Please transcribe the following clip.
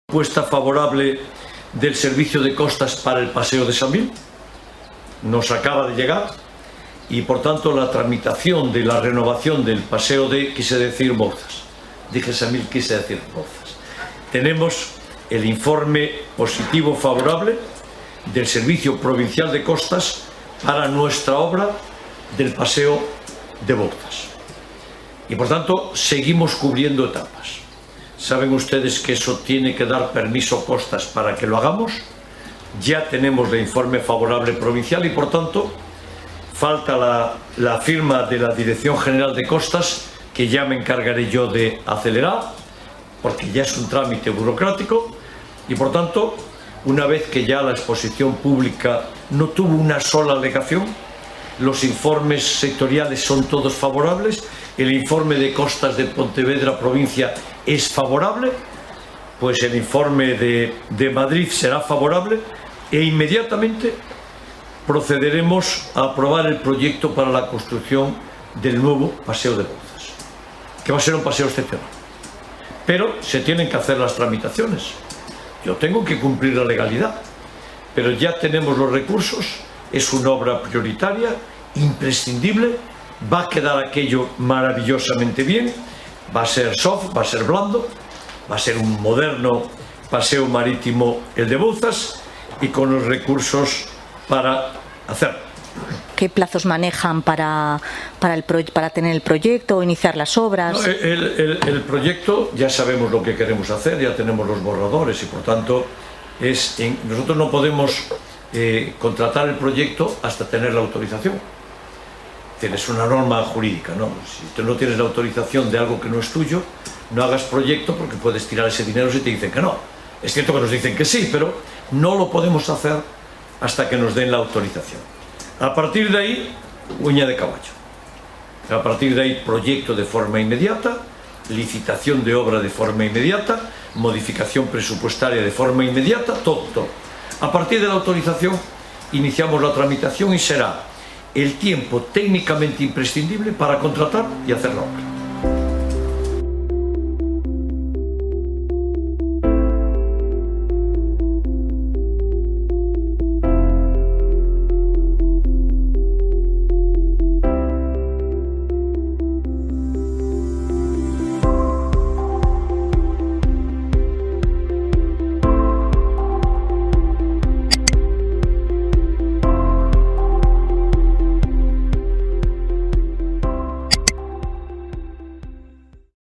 Respuesta favorable del Servicio de Costas para el Paseo de Samil, nos acaba de llegar, y por tanto la tramitación de la renovación del Paseo de, quise decir Bouzas, dije Samil, quise decir Bouzas. Tenemos el informe positivo favorable del Servicio Provincial de Costas para nuestra obra del Paseo de Bouzas. Y por tanto seguimos cubriendo etapas. Saben ustedes que eso tiene que dar permiso Costas para que lo hagamos. Ya tenemos el informe favorable provincial y por tanto falta la firma de la Dirección General de Costas, que ya me encargaré yo de acelerar, porque ya es un trámite burocrático, y por tanto, una vez que ya la exposición pública no tuvo una sola alegación, los informes sectoriales son todos favorables, el informe de Costas de Pontevedra provincia es favorable, pues el informe de Madrid será favorable e inmediatamente procederemos a aprobar el proyecto para la construcción del nuevo Paseo de Bouzas, que va a ser un paseo excepcional. Pero se tienen que hacer las tramitaciones. Yo tengo que cumplir la legalidad, pero ya tenemos los recursos, es una obra prioritaria, imprescindible, va a quedar aquello maravillosamente bien, va a ser soft, va a ser blando, va a ser un moderno paseo marítimo el de Bouzas y con los recursos para hacerlo. ¿Qué plazos manejan para tener el proyecto o iniciar las obras? No, el proyecto ya sabemos lo que queremos hacer, ya tenemos los borradores y por tanto nosotros no podemos contratar el proyecto hasta tener la autorización. Es una norma jurídica, ¿no? Si tú no tienes la autorización de algo que no es tuyo, no hagas proyecto porque puedes tirar ese dinero si te dicen que no. Es cierto que nos dicen que sí, pero no lo podemos hacer hasta que nos den la autorización. A partir de ahí, uña de caballo. A partir de ahí, proyecto de forma inmediata, licitación de obra de forma inmediata, modificación presupuestaria de forma inmediata, todo. A partir de la autorización, iniciamos la tramitación y será el tiempo técnicamente imprescindible para contratar y hacer la obra.